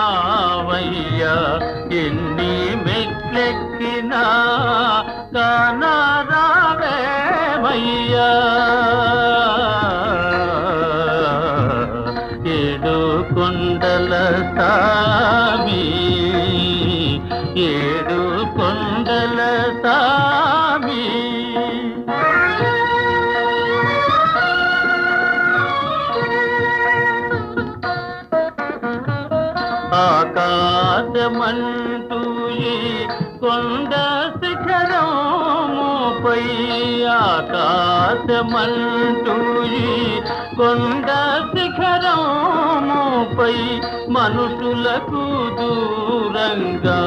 ఎక్కడున్నావయ్యా ఎన్ని మెట్లెక్కినా కానరావేమయ్యా ఏడు కొండల సామి ఏడు కొండల సామి ఆకాశమంటూ ఈ కొండ శిఖరముపై ఆకాశమంటూ ఈ కొండ శిఖరముపై మనుషులకు దూరంగా